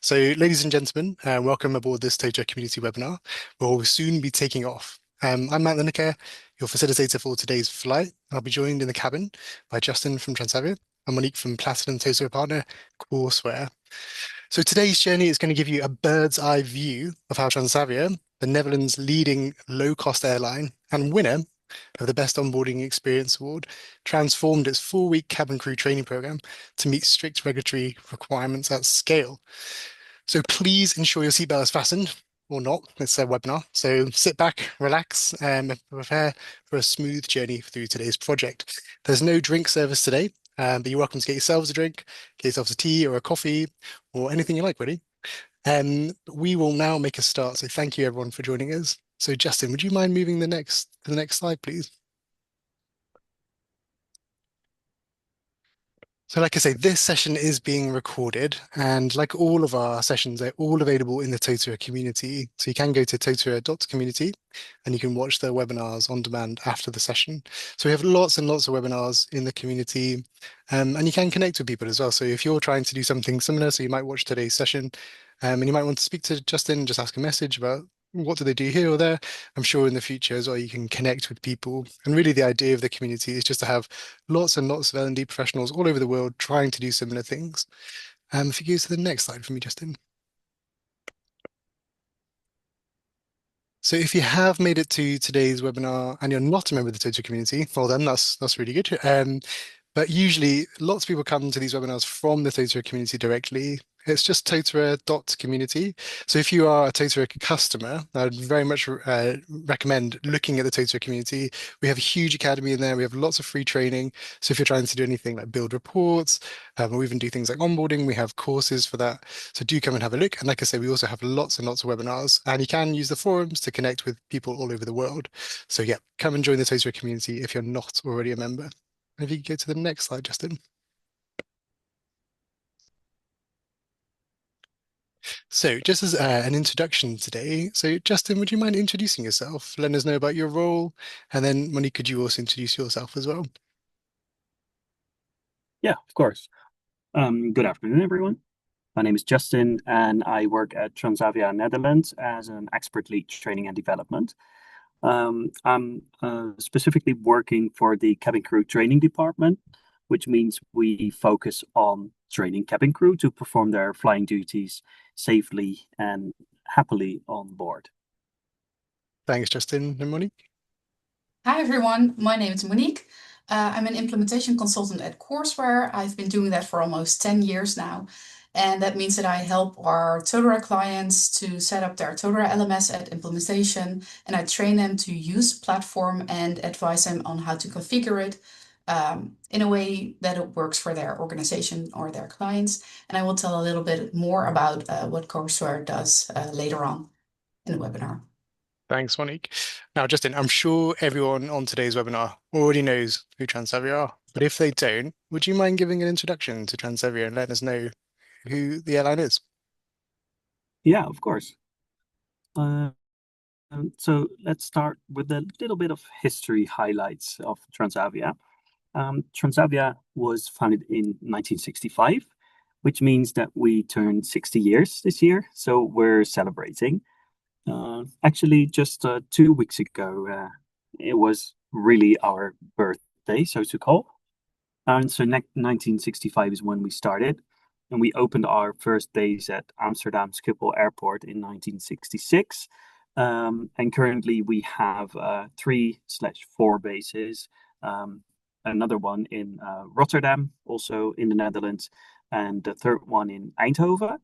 So, ladies and gentlemen, welcome aboard this Totara community webinar, where we'll soon be taking off. I'm Matt Lineker, your facilitator for today's flight. I'll be joined in the cabin by Justin from Transavia and Monique from Platinum Totara partner Courseware. So today's journey is going to give you a bird's eye view of how Transavia, the Netherlands' leading low-cost airline and winner of the Best Onboarding Experience Award, transformed its 4-week cabin crew training program to meet strict regulatory requirements at scale. So please ensure your seatbelt is fastened or not. It's a webinar. So sit back, relax, and prepare for a smooth journey through today's project. There's no drink service today, but you're welcome to get yourselves a drink, get yourselves a tea or a coffee or anything you like, really. We will now make a start. So thank you everyone for joining us. So Justin, would you mind moving to the next slide, please? So like I say, this session is being recorded, and like all of our sessions, they're all available in the Totara community. So you can go to totara.community and you can watch the webinars on demand after the session. So we have lots and lots of webinars in the community, and you can connect with people as well. So if you're trying to do something similar, so you might watch today's session, and you might want to speak to Justin, just ask a message about what do they do here or there. I'm sure in the future as well, you can connect with people. And really the idea of the community is just to have lots and lots of L&D professionals all over the world trying to do similar things. If you go to the next slide for me, Justin. So if you have made it to today's webinar and you're not a member of the Totara community, well then that's really good. But usually lots of people come to these webinars from the Totara community directly. It's just totara.community. So if you are a Totara customer, I'd very much recommend looking at the Totara community. We have a huge academy in there. We have lots of free training. So if you're trying to do anything like build reports, or even do things like onboarding, we have courses for that. So do come and have a look. And like I say, we also have lots and lots of webinars, and you can use the forums to connect with people all over the world. So yeah, come and join the Totara community if you're not already a member. If you could go to the next slide, Justin. So just as an introduction today, so Justin, would you mind introducing yourself, letting us know about your role, and then Monique, could you also introduce yourself as well? Yeah, of course. Good afternoon, everyone. My name is Justin, and I work at Transavia Netherlands as an expert lead training and development. I'm specifically working for the cabin crew training department, which means we focus on training cabin crew to perform their flying duties safely and happily on board. Thanks, Justin and Monique. Hi everyone, my name is Monique. I'm an implementation consultant at Courseware. I've been doing that for almost 10 years now. And that means that I help our Totara clients to set up their Totara LMS at implementation. And I train them to use the platform and advise them on how to configure it in a way that it works for their organization or their clients. And I will tell a little bit more about what Courseware does later on in the webinar. Thanks, Monique. Now, Justin, I'm sure everyone on today's webinar already knows who Transavia are, but if they don't, would you mind giving an introduction to Transavia and letting us know who the airline is? Yeah, of course. So let's start with a little bit of history highlights of Transavia. Transavia was founded in 1965, which means that we turned 60 years this year. So we're celebrating. Actually, just 2 weeks ago, it was really our birthday, so to call. And so 1965 is when we started. And we opened our first days at Amsterdam Schiphol Airport in 1966. And currently we have 3/4 bases. Another one in Rotterdam, also in the Netherlands, and the third one in Eindhoven.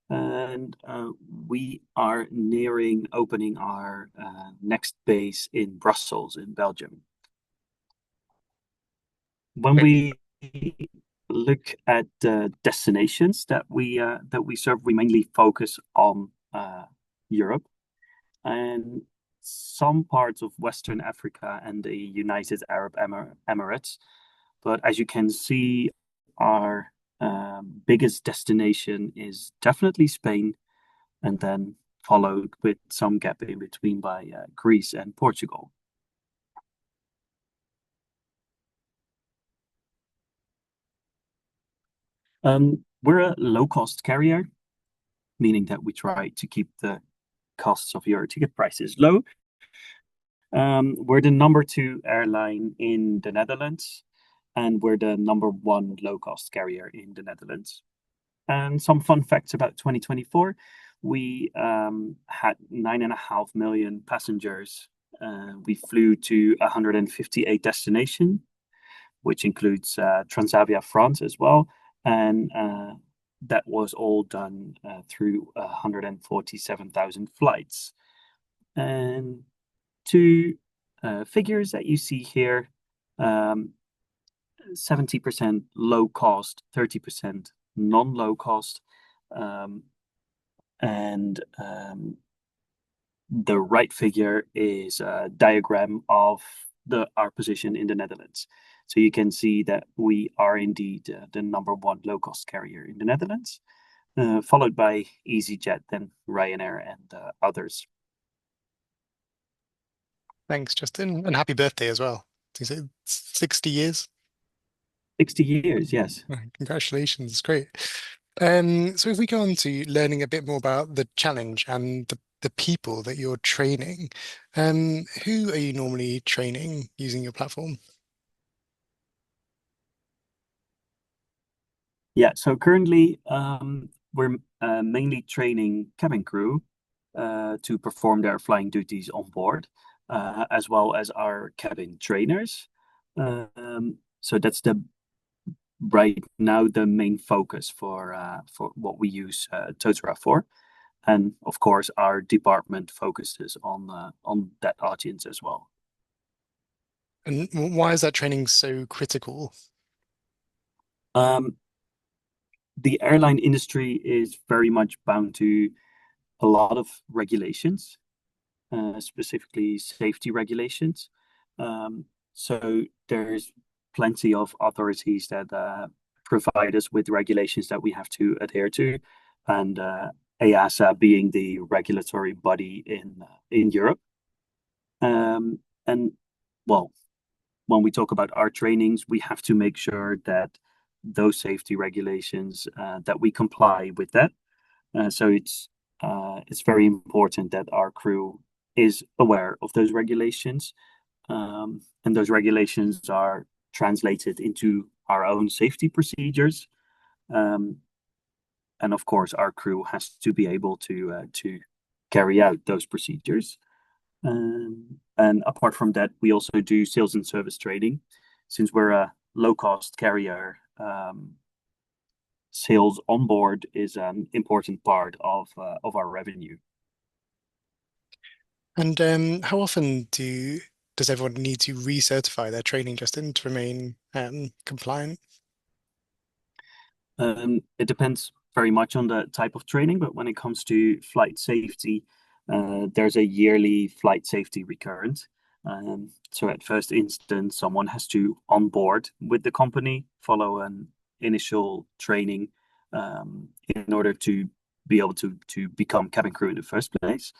And we are nearing opening our next base in Brussels, in Belgium. When we look at the destinations that we serve, we mainly focus on Europe and some parts of Western Africa and the United Arab Emirates. But as you can see, our biggest destination is definitely Spain, and then followed with some gap in between by Greece and Portugal. We're a low-cost carrier, meaning that we try to keep the costs of your ticket prices low. We're the number 2 airline in the Netherlands, and we're the number 1 low-cost carrier in the Netherlands. And some fun facts about 2024. We had 9.5 million passengers. We flew to 158 destinations, which includes Transavia France as well. And that was all done through 147,000 flights. And 2 figures that you see here, 70% low cost, 30% non-low cost. And the right figure is a diagram of our position in the Netherlands. So you can see that we are indeed the number 1 low-cost carrier in the Netherlands, followed by EasyJet, then Ryanair, and others. Thanks, Justin, and happy birthday as well. Is it 60 years? 60 years, yes. Congratulations, great. So if we go on to learning a bit more about the challenge and the people that you're training, who are you normally training using your platform? Yeah, so currently we're mainly training cabin crew to perform their flying duties on board, as well as our cabin trainers. So that's right now the main focus for what we use Totara for. And of course, our department focuses on that audience as well. And why is that training so critical? The airline industry is very much bound to a lot of regulations, specifically safety regulations. So there's plenty of authorities that provide us with regulations that we have to adhere to, and EASA being the regulatory body in Europe. And well, when we talk about our trainings, we have to make sure that those safety regulations that we comply with that. So it's very important that our crew is aware of those regulations, and those regulations are translated into our own safety procedures. And of course, our crew has to be able to carry out those procedures. And apart from that, we also do sales and service training. Since we're a low-cost carrier, sales on board is an important part of our revenue. And how often does everyone need to recertify their training, Justin, to remain compliant? It depends very much on the type of training, but when it comes to flight safety, there's a yearly flight safety recurrent. So at first instance, someone has to onboard with the company, follow an initial training in order to be able to become cabin crew in the first place.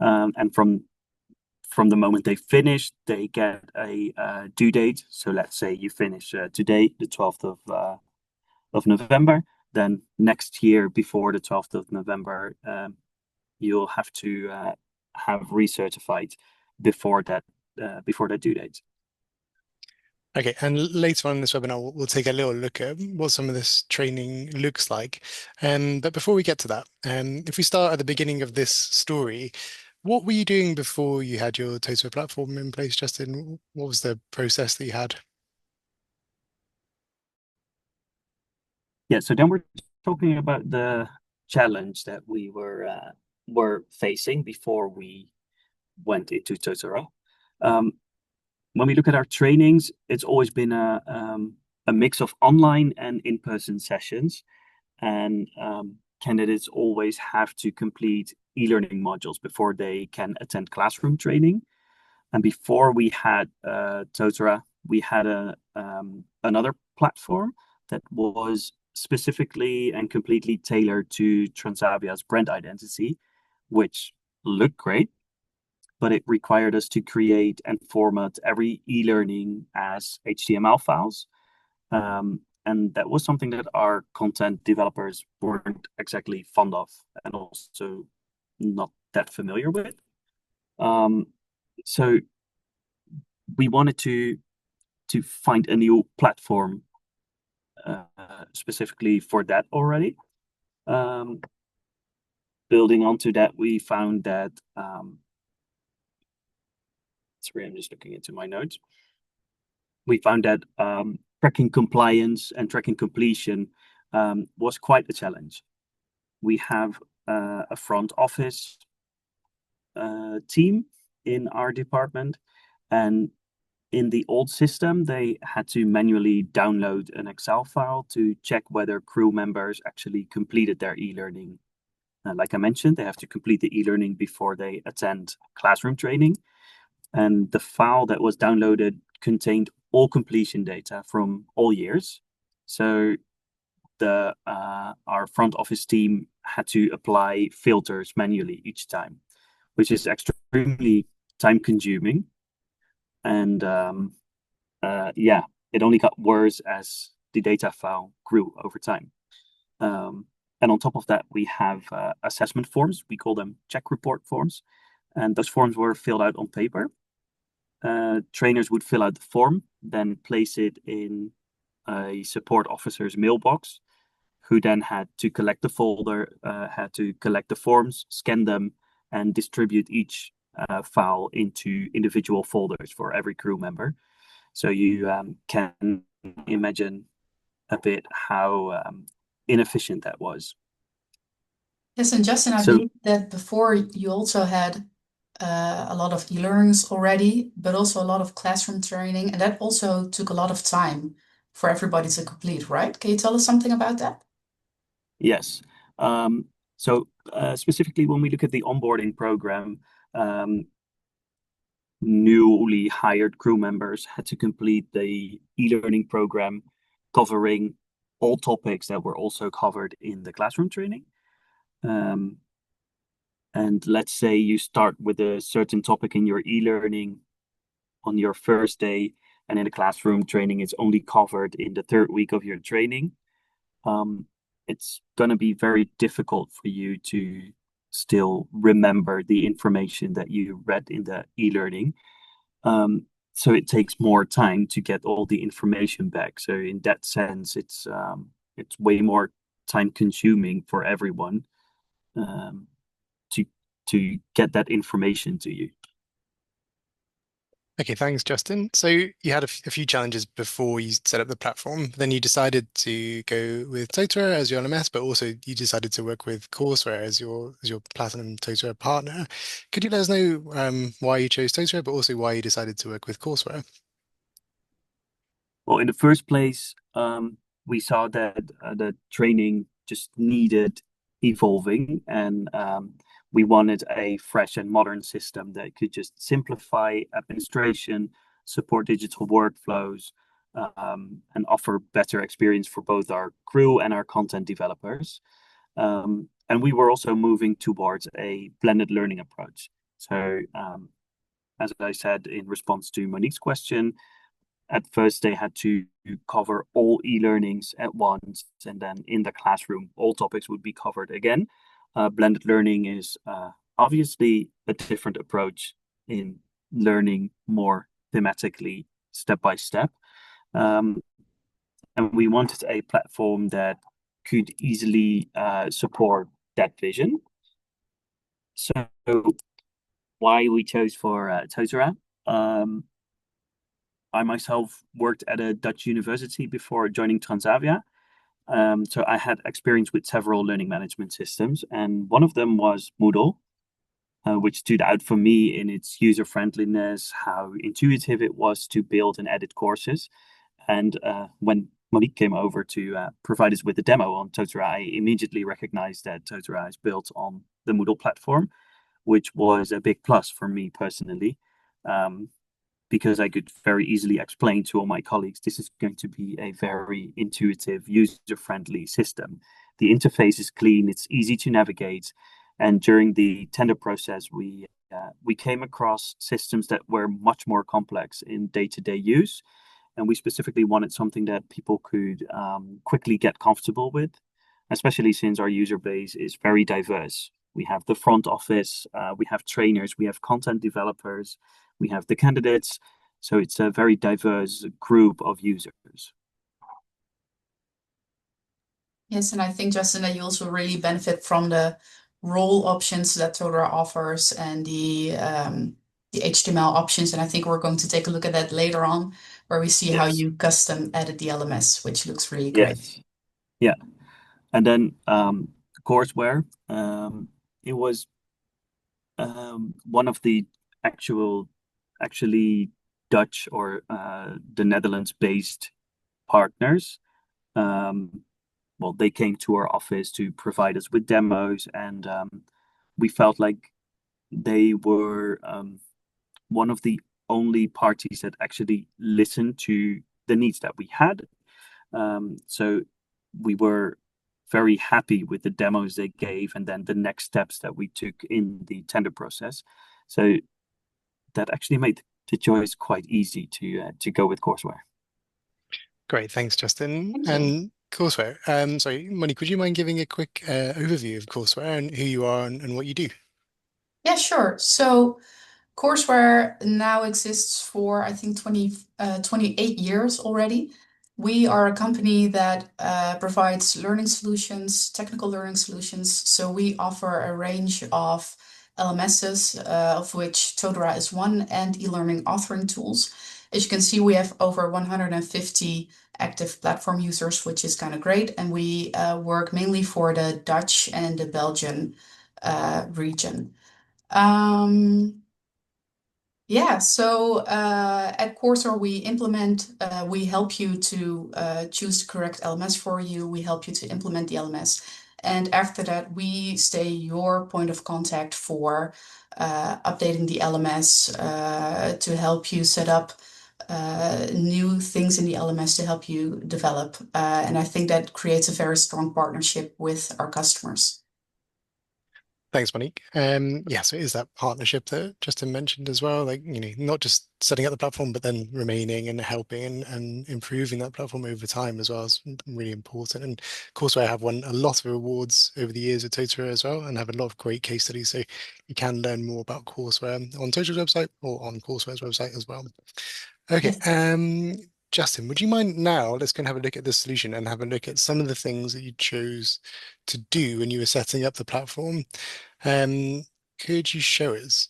And from the moment they finish, they get a due date. So let's say you finish today, the 12th of November. Then next year, before the 12th of November, you'll have to have recertified before that due date. Okay, and later on in this webinar, we'll take a little look at what some of this training looks like. But before we get to that, if we start at the beginning of this story, what were you doing before you had your Toto platform in place, Justin? What was the process that you had? Yeah, so then we're talking about the challenge that we were facing before we went into Totara. When we look at our trainings, it's always been a mix of online and in-person sessions, and candidates always have to complete e-learning modules before they can attend classroom training. And before we had Totara, we had another platform that was specifically and completely tailored to Transavia's brand identity, which looked great, but it required us to create and format every e-learning as HTML files. And that was something that our content developers weren't exactly fond of and also not that familiar with. So we wanted to find a new platform specifically for that already. Building onto that, we found that, sorry, I'm just looking into my notes. We found that tracking compliance and tracking completion was quite a challenge. We have a front office team in our department, and in the old system, they had to manually download an Excel file to check whether crew members actually completed their e-learning. Like I mentioned, they have to complete the e-learning before they attend classroom training. And the file that was downloaded contained all completion data from all years. So our front office team had to apply filters manually each time, which is extremely time consuming. And it only got worse as the data file grew over time. And on top of that, we have assessment forms. We call them check report forms. And those forms were filled out on paper. Trainers would fill out the form, then place it in a support officer's mailbox, who then had to collect the folder, had to collect the forms, scan them, and distribute each file into individual folders for every crew member. So you can imagine a bit how inefficient that was. Yes, and Justin, I believe that before you also had a lot of e-learnings already, but also a lot of classroom training, and that also took a lot of time for everybody to complete, right? Can you tell us something about that? Yes. So specifically, when we look at the onboarding program, newly hired crew members had to complete the e-learning program covering all topics that were also covered in the classroom training. And let's say you start with a certain topic in your e-learning on your first day, and in the classroom training, it's only covered in the third week of your training. It's going to be very difficult for you to still remember the information that you read in the e-learning. So it takes more time to get all the information back. So in that sense, it's way more time consuming for everyone to get that information to you. Okay, thanks, Justin. So you had a few challenges before you set up the platform. Then you decided to go with Totara as your LMS, but also you decided to work with Courseware as your Platinum Totara partner. Could you let us know why you chose Totara, but also why you decided to work with Courseware? Well, in the first place, we saw that the training just needed evolving, and we wanted a fresh and modern system that could just simplify administration, support digital workflows, and offer better experience for both our crew and our content developers. And we were also moving towards a blended learning approach. So, as I said in response to Monique's question, at first they had to cover all e-learnings at once, and then in the classroom, all topics would be covered again. Blended learning is obviously a different approach in learning more thematically, step by step. And we wanted a platform that could easily support that vision. So why we chose for Totara? I myself worked at a Dutch university before joining Transavia. So I had experience with several learning management systems, and one of them was Moodle, which stood out for me in its user friendliness, how intuitive it was to build and edit courses. And when Monique came over to provide us with a demo on Totara, I immediately recognized that Totara is built on the Moodle platform, which was a big plus for me personally. Because I could very easily explain to all my colleagues, this is going to be a very intuitive, user-friendly system. The interface is clean, it's easy to navigate. And during the tender process, we came across systems that were much more complex in day-to-day use. And we specifically wanted something that people could quickly get comfortable with, especially since our user base is very diverse. We have the front office, we have trainers, we have content developers, we have the candidates. So it's a very diverse group of users. Yes, and I think, Justin, that you also really benefit from the role options that Totara offers and the HTML options. And I think we're going to take a look at that later on, where we see how Yes. you custom edit the LMS, which looks really great. Yes. Yeah. And then courseware, it was one of the actually Dutch or the Netherlands-based partners. Well, they came to our office to provide us with demos, and we felt like they were one of the only parties that actually listened to the needs that we had. So we were very happy with the demos they gave, and then the next steps that we took in the tender process. So that actually made the choice quite easy to go with courseware. Great, thanks, Justin. Thank you. And courseware, sorry, Monique, would you mind giving a quick overview of courseware and who you are and what you do? Yeah, sure. So courseware now exists for, I think, 28 years already. We are a company that provides learning solutions, technical learning solutions. So we offer a range of LMSs, of which Totara is one, and e-learning authoring tools. As you can see, we have over 150 active platform users, which is kind of great. And we work mainly for the Dutch and the Belgian region. Yeah, so at Coursera, we help you to choose the correct LMS for you. We help you to implement the LMS. And after that, we stay your point of contact for updating the LMS, to help you set up new things in the LMS to help you develop. And I think that creates a very strong partnership with our customers. Thanks, Monique. Yeah, so it is that partnership that Justin mentioned as well, like, not just setting up the platform, but then remaining and helping and improving that platform over time as well is really important. And of course, I have won a lot of awards over the years with Totara as well, and have a lot of great case studies. So you can learn more about courseware on Totara's website or on Courseware's website as well. Okay, Yes. Justin, would you mind now, let's go and have a look at the solution and have a look at some of the things that you chose to do when you were setting up the platform. Um, could you show us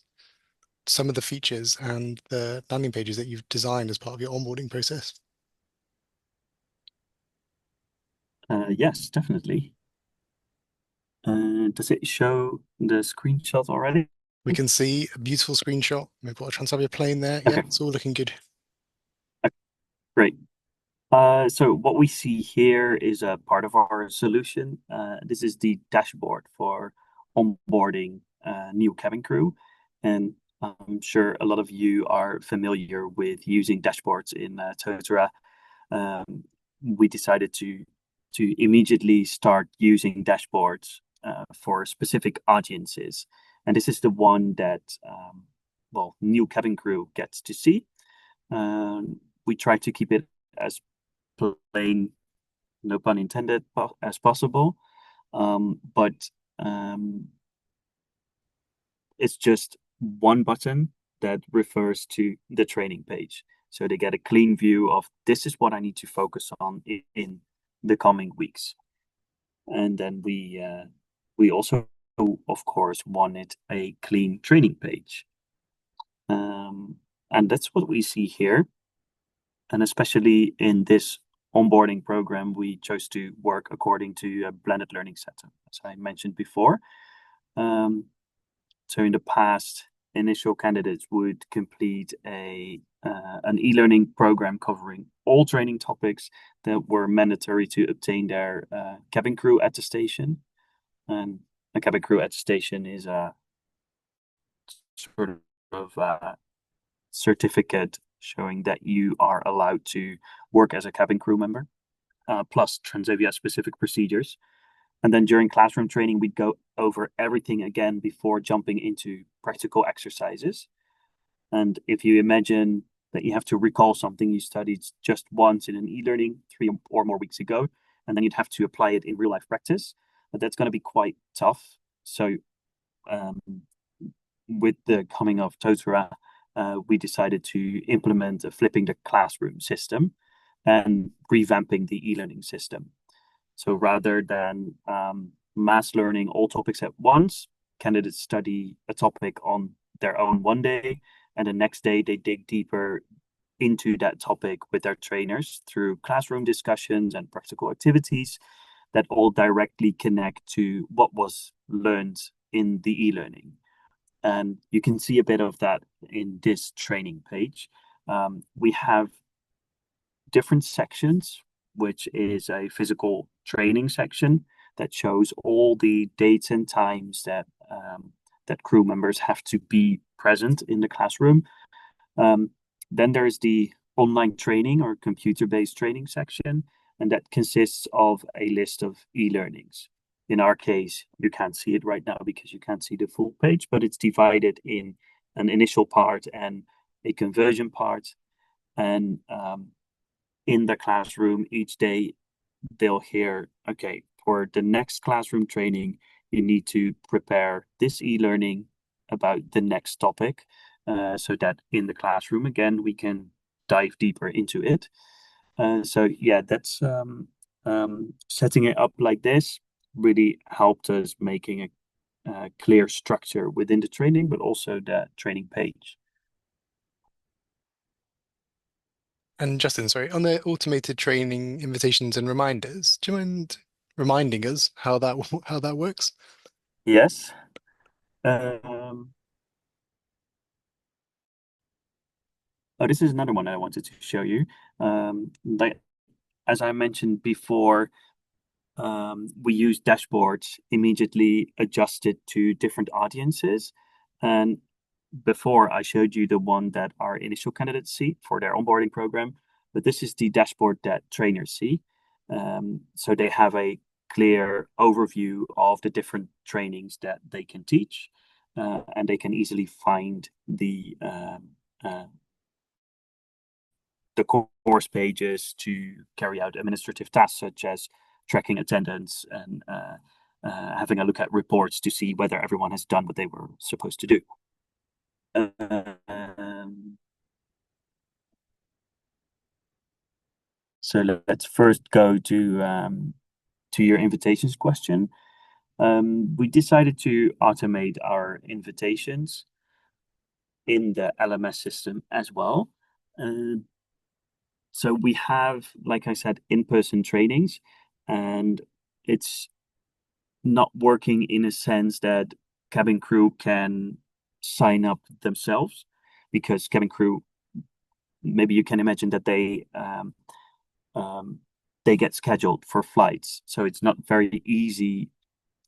some of the features and the landing pages that you've designed as part of your onboarding process? Yes, definitely. Does it show the screenshot already? We can see a beautiful screenshot. We've got a Transavia plane there. Yeah, Okay. it's all looking good. Great. So what we see here is a part of our solution. This is the dashboard for onboarding new cabin crew. And I'm sure a lot of you are familiar with using dashboards in Totara. We decided to immediately start using dashboards for specific audiences. And this is the one that, well, new cabin crew gets to see. We try to keep it as plain, no pun intended, as possible. But it's just one button that refers to the training page. So they get a clean view of this is what I need to focus on in the coming weeks. And then we also, of course, wanted a clean training page. And that's what we see here. And especially in this onboarding program, we chose to work according to a blended learning setup, as I mentioned before. So in the past, initial candidates would complete an e-learning program covering all training topics that were mandatory to obtain their cabin crew attestation. And a cabin crew attestation is a sort of certificate showing that you are allowed to work as a cabin crew member, plus Transavia specific procedures. And then during classroom training, we'd go over everything again before jumping into practical exercises. And if you imagine that you have to recall something you studied just once in an e-learning 3 or more weeks ago, and then you'd have to apply it in real life practice. But that's going to be quite tough. So with the coming of Totara, we decided to implement a flipping the classroom system and revamping the e-learning system. So rather than mass learning all topics at once, candidates study a topic on their own one day, and the next day they dig deeper into that topic with their trainers through classroom discussions and practical activities that all directly connect to what was learned in the e-learning. And you can see a bit of that in this training page. We have different sections, which is a physical training section that shows all the dates and times that crew members have to be present in the classroom. Then there's the online training or computer-based training section, and that consists of a list of e-learnings. In our case, you can't see it right now because you can't see the full page, but it's divided in an initial part and a conversion part. And in the classroom each day, they'll hear, okay, for the next classroom training, you need to prepare this e-learning about the next topic, so that in the classroom, again, we can dive deeper into it. So yeah, that's setting it up like this really helped us making a clear structure within the training, but also the training page. And Justin, sorry, on the automated training invitations and reminders, do you mind reminding us how that works? Yes. Oh, this is another one I wanted to show you. Like, as I mentioned before, we use dashboards immediately adjusted to different audiences. And before I showed you the one that our initial candidates see for their onboarding program, but this is the dashboard that trainers see. So they have a clear overview of the different trainings that they can teach, and they can easily find the course pages to carry out administrative tasks such as tracking attendance and having a look at reports to see whether everyone has done what they were supposed to do. So let's first go to your invitations question. We decided to automate our invitations in the LMS system as well. So we have, like I said, in-person trainings, and it's not working in a sense that cabin crew can sign up themselves, because cabin crew, maybe you can imagine that they get scheduled for flights, so it's not very easy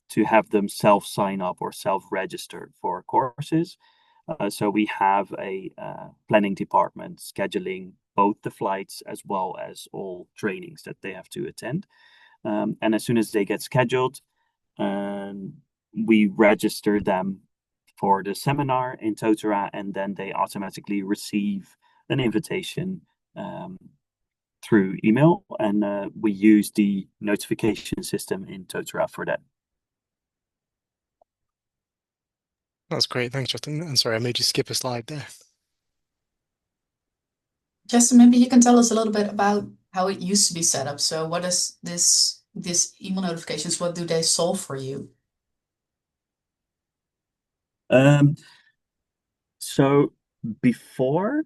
to have them self-sign up or self-register for courses. So we have a planning department scheduling both the flights as well as all trainings that they have to attend. And as soon as they get scheduled, we register them for the seminar in Totara, and then they automatically receive an invitation through email, and we use the notification system in Totara for that. That's great. Thanks, Justin. And sorry, I made you skip a slide there. Justin, maybe you can tell us a little bit about how it used to be set up. So what is these email notifications, what do they solve for you? So before,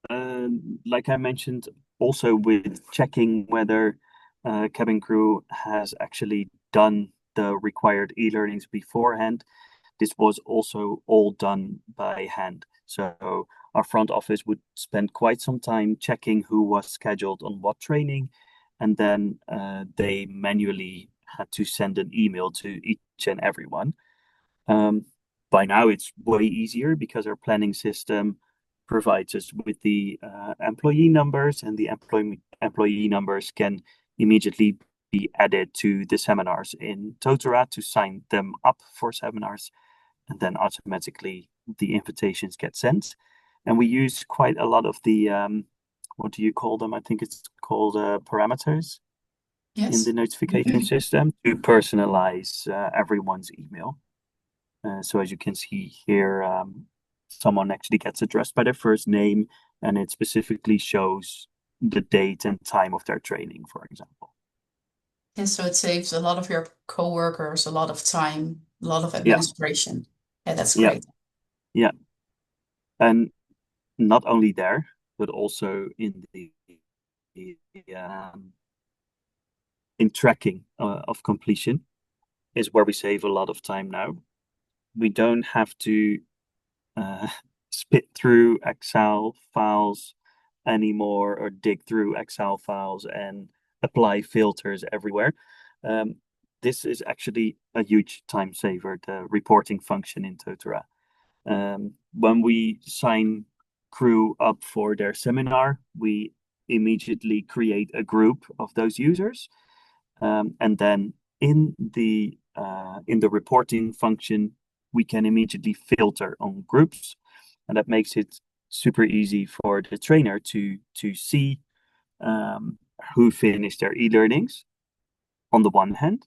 like I mentioned, also with checking whether cabin crew has actually done the required e-learnings beforehand, this was also all done by hand. So our front office would spend quite some time checking who was scheduled on what training, and then they manually had to send an email to each and everyone. By now, it's way easier because our planning system provides us with the employee numbers, and the employee numbers can immediately be added to the seminars in Totara to sign them up for seminars, and then automatically the invitations get sent. And we use quite a lot of the what do you call them? I think it's called parameters in the Yes. notification system to personalize everyone's email. So as you can see here, someone actually gets addressed by their first name, and it specifically shows the date and time of their training, for example. And so it saves a lot of your coworkers a lot of time, a lot of Yeah, administration. Yeah, that's yeah, great. yeah. And not only there, but also in the um, in tracking of completion is where we save a lot of time now. We don't have to uh, spit through Excel files anymore or dig through Excel files and apply filters everywhere. Um, this is actually a huge time saver, the reporting function in Totara. When we sign crew up for their seminar, we immediately create a group of those users, and then in the reporting function, we can immediately filter on groups, and that makes it super easy for the trainer to see who finished their e-learnings on the one hand,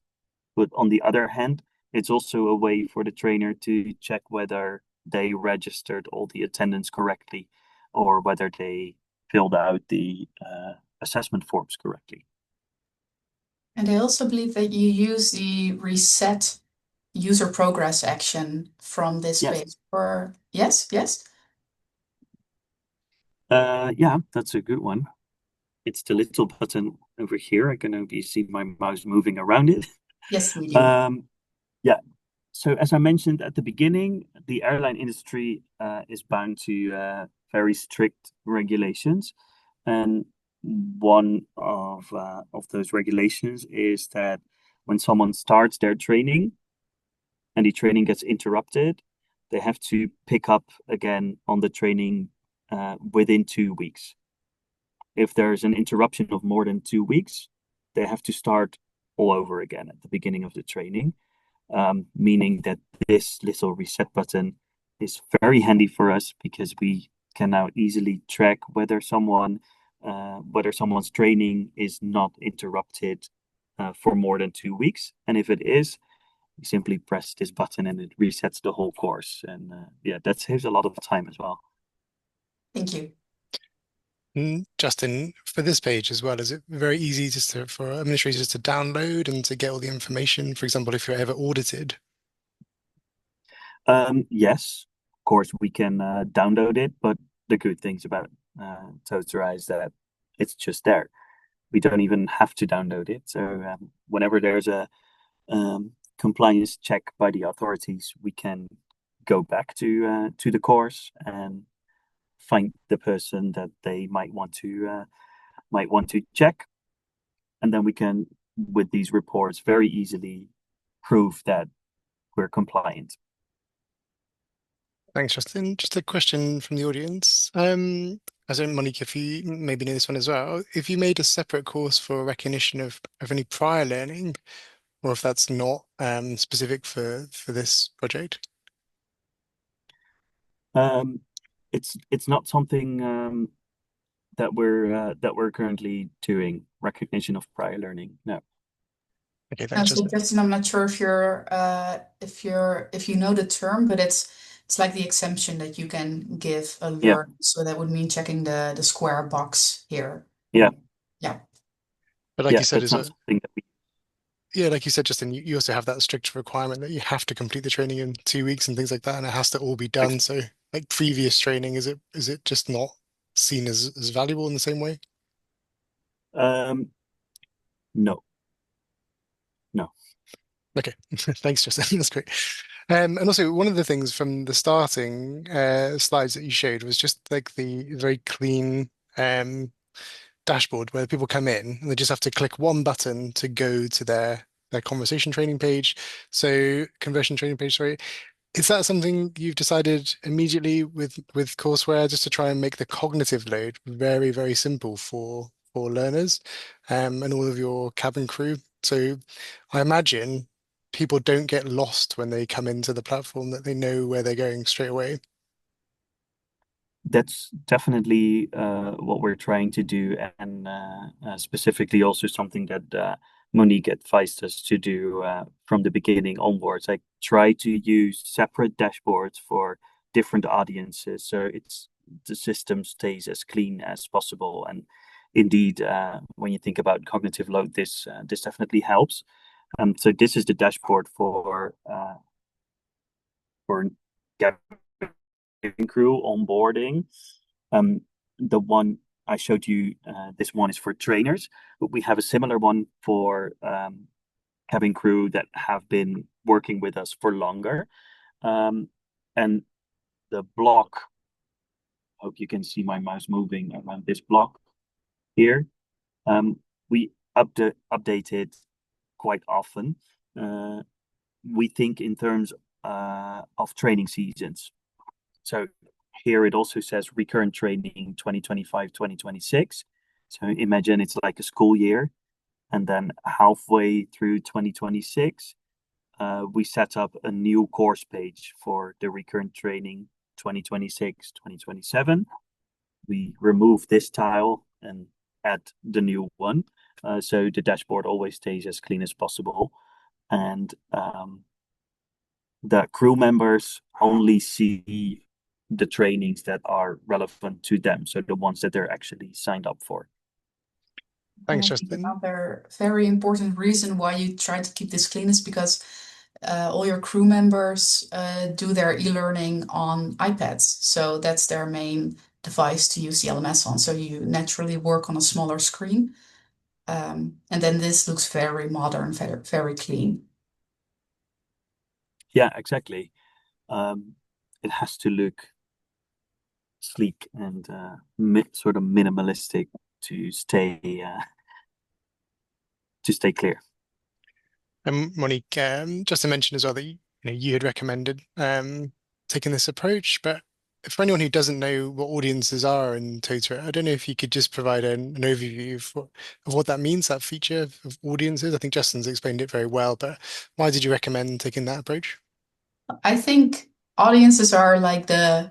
but on the other hand, it's also a way for the trainer to check whether they registered all the attendance correctly or whether they filled out the assessment forms correctly. And I also believe that you use the reset user progress action from this Yes. page. Or yes, yes. Yeah, that's a good one. It's the little button over here. I can only see my mouse moving around it. Yes, we do. Yeah. So as I mentioned at the beginning, the airline industry is bound to very strict regulations, and one of those regulations is that when someone starts their training and the training gets interrupted, they have to pick up again on the training within 2 weeks. If there's an interruption of more than 2 weeks, they have to start all over again at the beginning of the training, meaning that this little reset button is very handy for us because we can now easily track whether someone's training is not interrupted for more than 2 weeks. And if it is, you simply press this button and it resets the whole course. And yeah, that saves a lot of time as well. Thank you. Justin, for this page as well, is it very easy for administrators to download and to get all the information? For example, if you're ever audited. Yes, of course, we can download it, but the good things about Totara is that it's just there. We don't even have to download it. So whenever there's a compliance check by the authorities, we can go back to the course and find the person that they might want to check, and then we can, with these reports, very easily prove that we're compliant. Thanks, Justin. Just a question from the audience. I don't, Monique, if you maybe know this one as well, if you made a separate course for recognition of any prior learning, or if that's not specific for this project. Um, it's not something that we're currently doing, recognition of prior learning. No. Okay, thanks, So Justin. Justin, I'm not sure if you know the term, but it's like the exemption that you can give a Yeah. learn. So that would mean checking the square box here. Yeah. Yeah. But like Yeah. you said That's as not well, something that we. yeah, like you said, Justin, you also have that strict requirement that you have to complete the training in 2 weeks and things like that, and it has to all be done. So, like previous training, is it just not seen as valuable in the same way? No. No. Okay, thanks, Justin. That's great. And also, one of the things from the starting slides that you showed was just like the very clean dashboard where people come in and they just have to click one button to go to their conversation training page. So conversion training page, sorry. Is that something you've decided immediately with courseware just to try and make the cognitive load very, very simple for learners and all of your cabin crew? So I imagine people don't get lost when they come into the platform, that they know where they're going straight away. That's definitely what we're trying to do, and specifically also something that Monique advised us to do from the beginning onwards. I try to use separate dashboards for different audiences, so the system stays as clean as possible. And indeed, when you think about cognitive load, this definitely helps. So this is the dashboard for cabin crew onboarding. The one I showed you, this one is for trainers, but we have a similar one for cabin crew that have been working with us for longer. And the block, hope you can see my mouse moving around this block here. We update it quite often. We think in terms of training seasons. So here it also says recurrent training 2025-2026. So imagine it's like a school year. And then halfway through 2026, we set up a new course page for the recurrent training 2026-2027. We remove this tile and add the new one. So the dashboard always stays as clean as possible. And the crew members only see the trainings that are relevant to them, so the ones that they're actually signed up for. Thanks, I think Justin. another very important reason why you try to keep this clean is because all your crew members do their e-learning on iPads. So that's their main device to use the LMS on. So you naturally work on a smaller screen. And then this looks very modern, very, very clean. Yeah, exactly. It has to look sleek and sort of minimalistic to stay clear. And Monique, Justin mentioned as well that you had recommended taking this approach, but for anyone who doesn't know what audiences are in Totara, I don't know if you could just provide an overview of what that means, that feature of audiences. I think Justin's explained it very well, but why did you recommend taking that approach? I think audiences are like the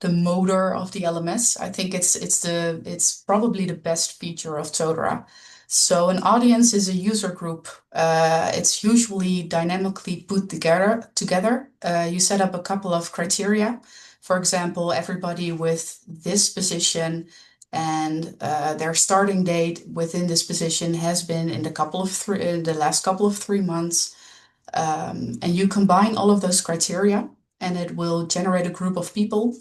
motor of the LMS. I think it's probably the best feature of Totara. So an audience is a user group. It's usually dynamically put together. You set up a couple of criteria. For example, everybody with this position and their starting date within this position has been in the last couple of 3 months. And you combine all of those criteria and it will generate a group of people.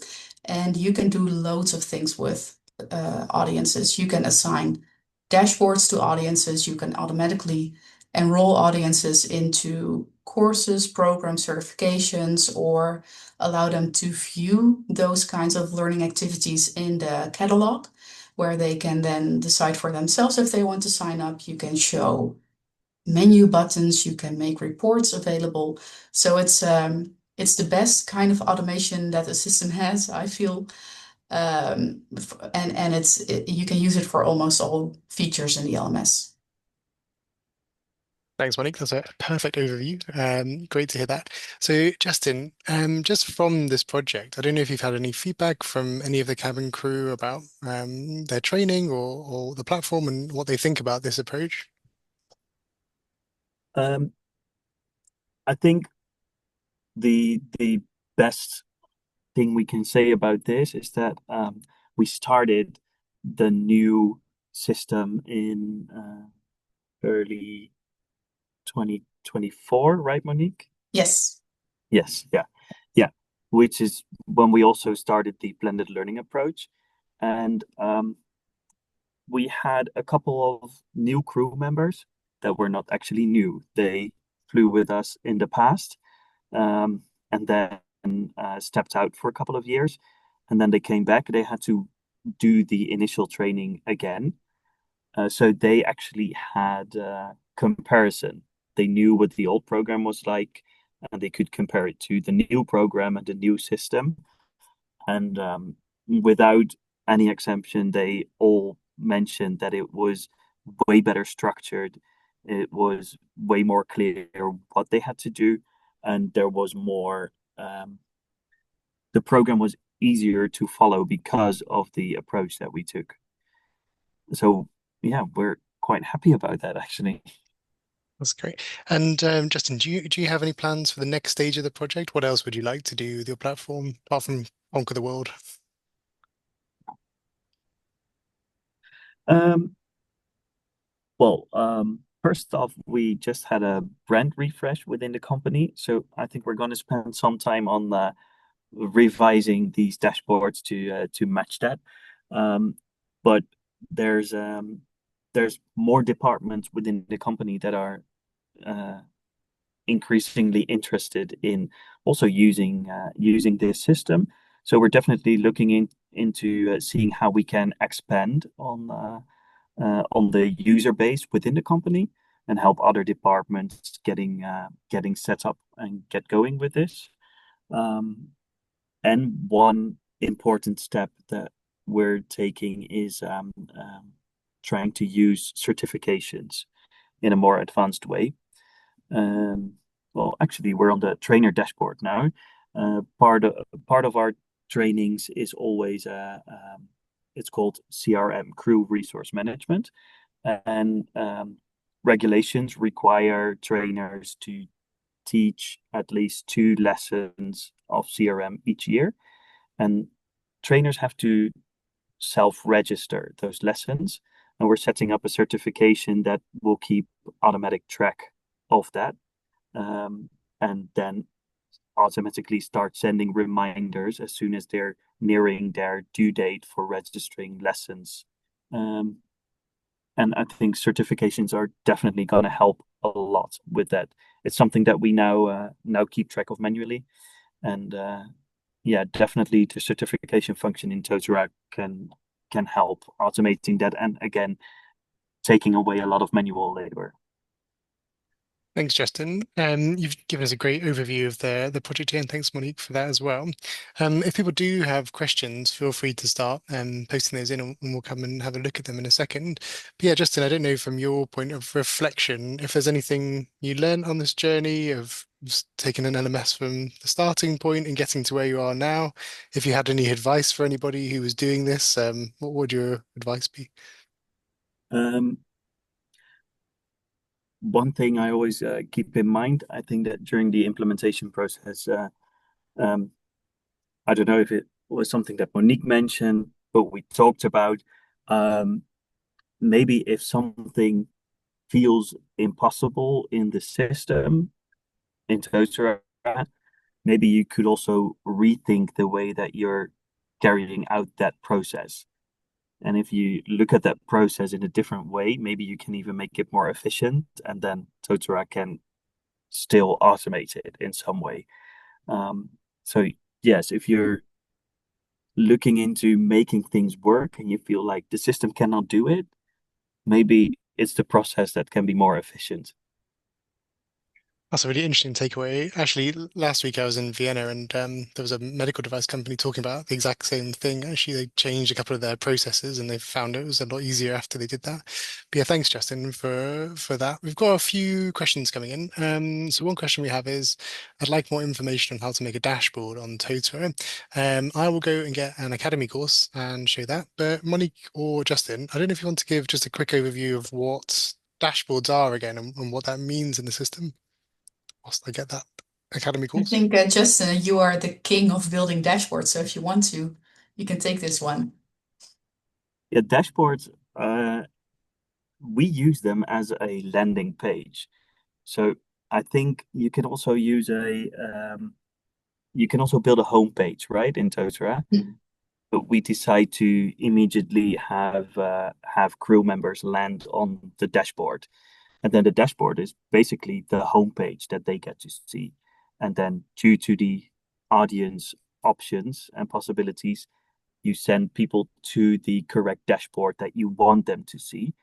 And you can do loads of things with audiences. You can assign dashboards to audiences. You can automatically enroll audiences into courses, programs, certifications, or allow them to view those kinds of learning activities in the catalog, where they can then decide for themselves if they want to sign up. You can show menu buttons, you can make reports available. So it's the best kind of automation that the system has, I feel. And you can use it for almost all features in the LMS. Thanks, Monique. That's a perfect overview. Great to hear that. So, Justin, just from this project, I don't know if you've had any feedback from any of the cabin crew about their training or the platform and what they think about this approach. I think the best thing we can say about this is that we started the new system in early 2024, right, Monique? Yes. Yes, yeah. Yeah. Which is when we also started the blended learning approach. And we had a couple of new crew members that were not actually new. They flew with us in the past, and then stepped out for a couple of years. And then they came back. They had to do the initial training again. So they actually had comparison. They knew what the old program was like, and they could compare it to the new program and the new system. And without any exemption, they all mentioned that it was way better structured. It was way more clear what they had to do, and there was more. The program was easier to follow because of the approach that we took. So yeah, we're quite happy about that actually. That's great. And Justin, do you have any plans for the next stage of the project? What else would you like to do with your platform apart from conquer the world? Um, first off, we just had a brand refresh within the company, so I think we're going to spend some time on revising these dashboards to match that. But there's there's more departments within the company that are uh, increasingly interested in also using this system. So we're definitely looking into seeing how we can expand on the user base within the company and help other departments getting set up and get going with this. Um, and one important step that we're taking is trying to use certifications in a more advanced way. Um, well, actually, we're on the trainer dashboard now. Part of our trainings is always it's called CRM, Crew Resource Management, and regulations require trainers to teach at least 2 lessons of CRM each year, and trainers have to self-register those lessons. And we're setting up a certification that will keep automatic track of that, and then automatically start sending reminders as soon as they're nearing their due date for registering lessons. Um, and I think certifications are definitely going to help a lot with that. It's something that we now keep track of manually, and yeah, definitely the certification function in Totara can help automating that, and again taking away a lot of manual labor. Thanks, Justin. You've given us a great overview of the project here, and thanks, Monique, for that as well. If people do have questions, feel free to start posting those in, and we'll come and have a look at them in a second. But yeah, Justin, I don't know from your point of reflection if there's anything you learned on this journey of taking an LMS from the starting point and getting to where you are now. If you had any advice for anybody who was doing this, what would your advice be? Um, One thing I always keep in mind, I think that during the implementation process, um, I don't know if it was something that Monique mentioned, but we talked about um, maybe if something feels impossible in the system in Totara, maybe you could also rethink the way that you're carrying out that process. And if you look at that process in a different way, maybe you can even make it more efficient, and then Totara can still automate it in some way. Um, so yes, if you're looking into making things work and you feel like the system cannot do it, maybe it's the process that can be more efficient. That's a really interesting takeaway. Actually, last week I was in Vienna and there was a medical device company talking about the exact same thing. Actually, they changed a couple of their processes and they found it was a lot easier after they did that. But yeah, thanks, Justin, for that. We've got a few questions coming in. So one question we have is, I'd like more information on how to make a dashboard on Totoro. I will go and get an academy course and show that. But Monique or Justin, I don't know if you want to give just a quick overview of what dashboards are again and what that means in the system whilst I get that academy I course. think, Justin, you are the king of building dashboards, so if you want to, you can take this one. Yeah, dashboards, we use them as a landing page. So I think you can also build a homepage, right, in Totara. Mm. But we decide to immediately have crew members land on the dashboard, and then the dashboard is basically the homepage that they get to see. And then due to the audience options and possibilities, you send people to the correct dashboard that you want them to see.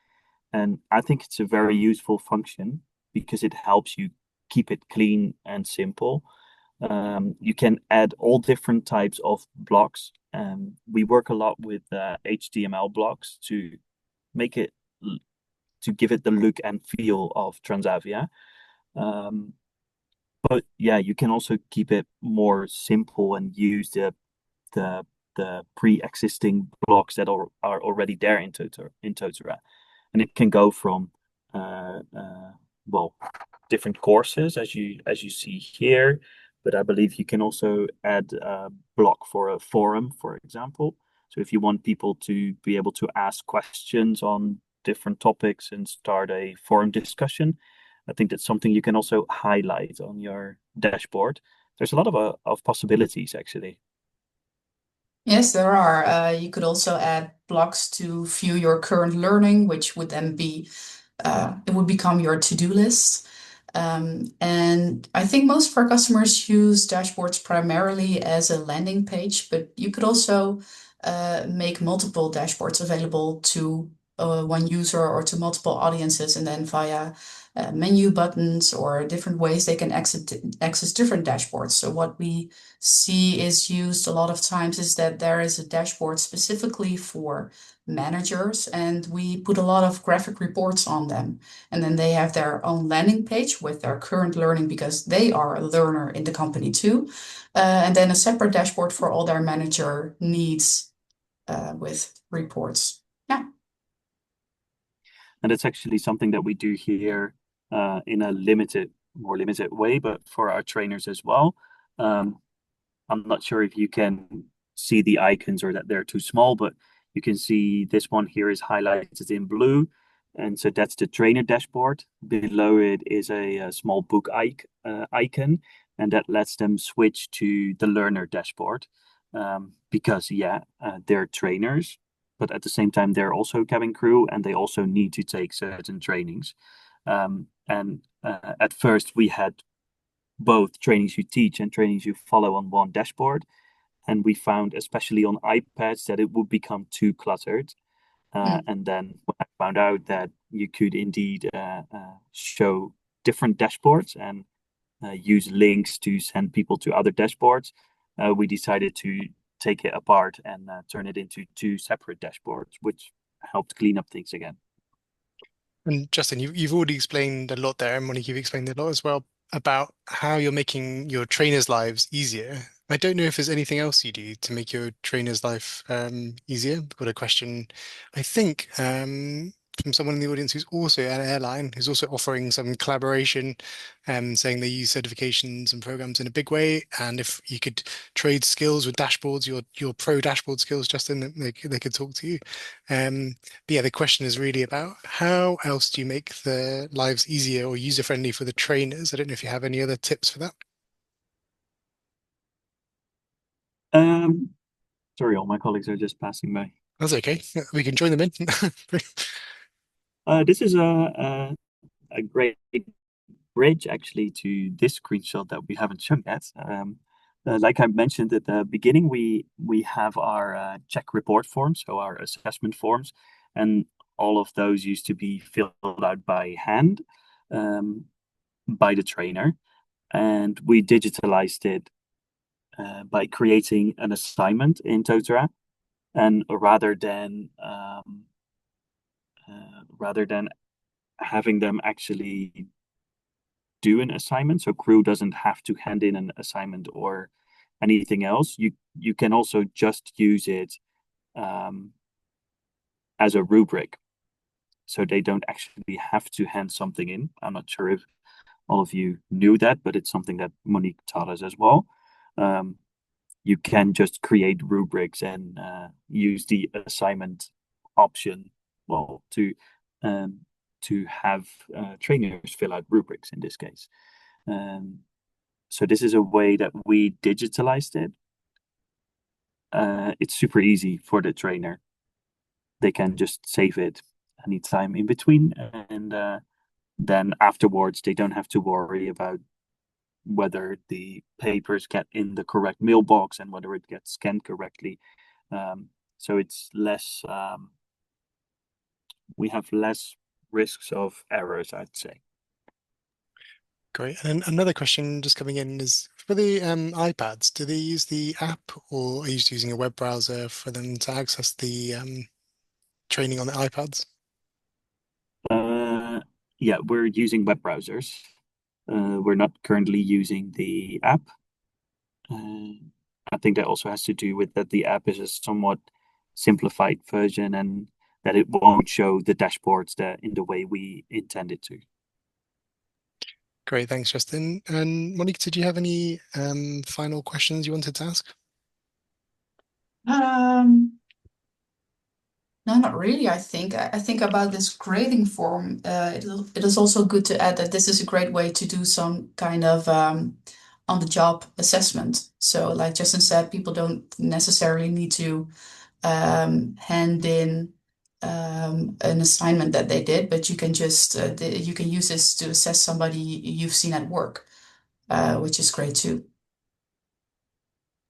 And I think it's a very useful function because it helps you keep it clean and simple. You can add all different types of blocks. We work a lot with HTML blocks to make it to give it the look and feel of Transavia. But yeah, you can also keep it more simple and use the the pre-existing blocks that are already there in Totara. And it can go from well, different courses as you see here, but I believe you can also add a block for a forum, for example. So if you want people to be able to ask questions on different topics and start a forum discussion, I think that's something you can also highlight on your dashboard. There's a lot of possibilities actually. Yes, there are. You could also add blocks to view your current learning, which would then be it would become your to-do list. And I think most of our customers use dashboards primarily as a landing page, but you could also make multiple dashboards available to one user or to multiple audiences, and then via menu buttons or different ways they can access different dashboards. So what we see is used a lot of times is that there is a dashboard specifically for managers, and we put a lot of graphic reports on them. And then they have their own landing page with their current learning because they are a learner in the company too. And then a separate dashboard for all their manager needs with reports. Yeah. And it's actually something that we do here in a more limited way, but for our trainers as well. I'm not sure if you can see the icons or that they're too small, but you can see this one here is highlighted in blue. And so that's the trainer dashboard. Below it is a small book icon, and that lets them switch to the learner dashboard. Because, they're trainers, but at the same time, they're also cabin crew and they also need to take certain trainings. And at first, we had both trainings you teach and trainings you follow on one dashboard. And we found, especially on iPads, that it would become too cluttered. And then when I found out that you could indeed show different dashboards and use links to send people to other dashboards, we decided to take it apart and turn it into two separate dashboards, which helped clean up things again. And Justin, you've already explained a lot there, and Monique, you've explained a lot as well about how you're making your trainers' lives easier. I don't know if there's anything else you do to make your trainers' life easier. I've got a question, I think, from someone in the audience who's also at an airline, who's also offering some collaboration, saying they use certifications and programs in a big way. And if you could trade skills with dashboards, your pro dashboard skills, Justin, they could talk to you. But yeah, the question is really about how else do you make the lives easier or user-friendly for the trainers? I don't know if you have any other tips for that. Sorry, all my colleagues are just passing by. That's okay. We can join them in. This is a great bridge actually to this screenshot that we haven't shown yet. Like I mentioned at the beginning, we have our check report forms, so our assessment forms, and all of those used to be filled out by hand by the trainer, and we digitalized it by creating an assignment in Totara, and rather than having them actually do an assignment, so crew doesn't have to hand in an assignment or anything else, you can also just use it as a rubric, so they don't actually have to hand something in. I'm not sure if all of you knew that, but it's something that Monique taught us as well. You can just create rubrics and use the assignment option, well, to have trainers fill out rubrics in this case. So this is a way that we digitalized it. It's super easy for the trainer. They can just save it anytime in between, and then afterwards they don't have to worry about whether the papers get in the correct mailbox and whether it gets scanned correctly. So it's less, we have less risks of errors, I'd say. Great. And another question just coming in is for the iPads, do they use the app or are you just using a web browser for them to access the training on the iPads? Yeah, we're using web browsers. We're not currently using the app. I think that also has to do with that the app is a somewhat simplified version and that it won't show the dashboards in the way we intend it to. Great, thanks, Justin. And Monique, did you have any final questions you wanted to ask? Um, no, not really. I think about this grading form. It is also good to add that this is a great way to do some kind of on-the-job assessment. So, like Justin said, people don't necessarily need to hand in an assignment that they did, but you can just you can use this to assess somebody you've seen at work, which is great too.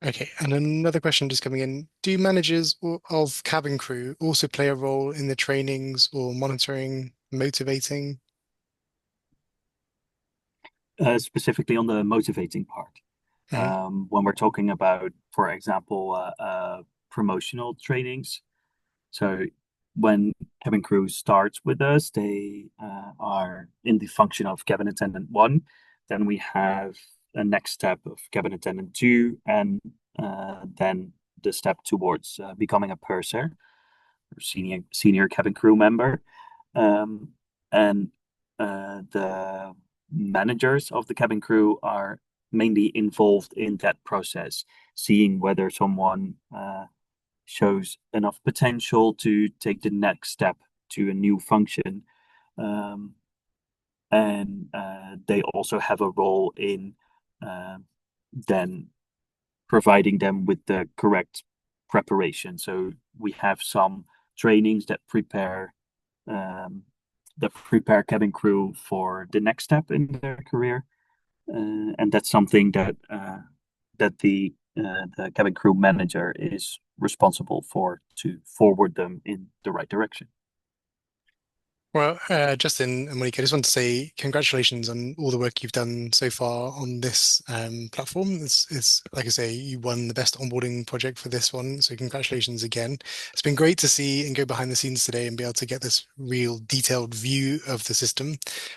Okay, and another question just coming in. Do managers of cabin crew also play a role in the trainings or monitoring, motivating? Specifically on the motivating part. Mhm. When we're talking about, for example, promotional trainings. So when cabin crew starts with us, they are in the function of cabin attendant one. Then we have a next step of cabin attendant two, and then the step towards becoming a purser or senior cabin crew member. Um, and the managers of the cabin crew are mainly involved in that process, seeing whether someone shows enough potential to take the next step to a new function. Um, and they also have a role in then providing them with the correct preparation. So we have some trainings um, that prepare cabin crew for the next step in their career, and that's something that the cabin crew manager is responsible for to forward them in the right direction. Well, Justin and Monique, I just want to say congratulations on all the work you've done so far on this platform. It's like I say, you won the best onboarding project for this one, so congratulations again. It's been great to see and go behind the scenes today and be able to get this real detailed view of the system.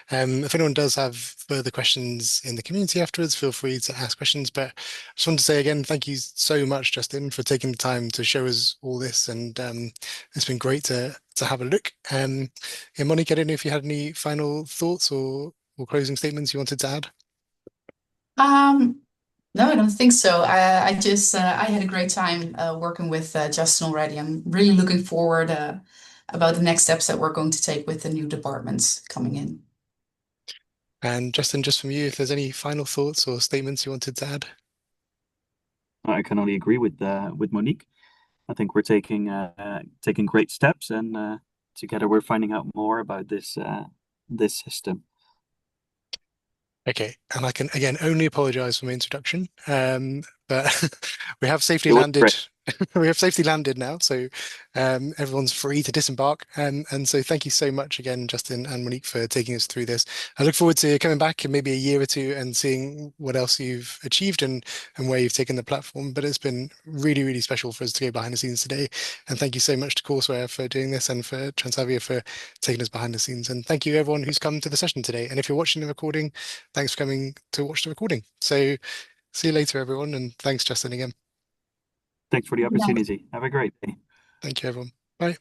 If anyone does have further questions in the community afterwards, feel free to ask questions. But I just want to say again, thank you so much, Justin, for taking the time to show us all this, and it's been great to have a look. Yeah, Monique, I don't know if you had any final thoughts or closing statements you wanted to add. Um, no, I don't think so. I just I had a great time working with Justin already. I'm really looking forward about the next steps that we're going to take with the new departments coming in. And Justin, just from you, if there's any final thoughts or statements you wanted to add. I can only agree with Monique. I think we're taking great steps, and together we're finding out more about this system. Okay, and I can again only apologize for my introduction. But we have safely It was landed. great. We have safely landed now, so everyone's free to disembark. And so thank you so much again, Justin and Monique, for taking us through this. I look forward to coming back in maybe a year or two and seeing what else you've achieved and where you've taken the platform. But it's been really, really special for us to go behind the scenes today. And thank you so much to Courseware for doing this and for Transavia for taking us behind the scenes. And thank you everyone who's come to the session today. And if you're watching the recording, thanks for coming to watch the recording. So see you later, everyone, and thanks, Justin, again. Thanks for the opportunity. Have a great day. Thank you, everyone. Bye.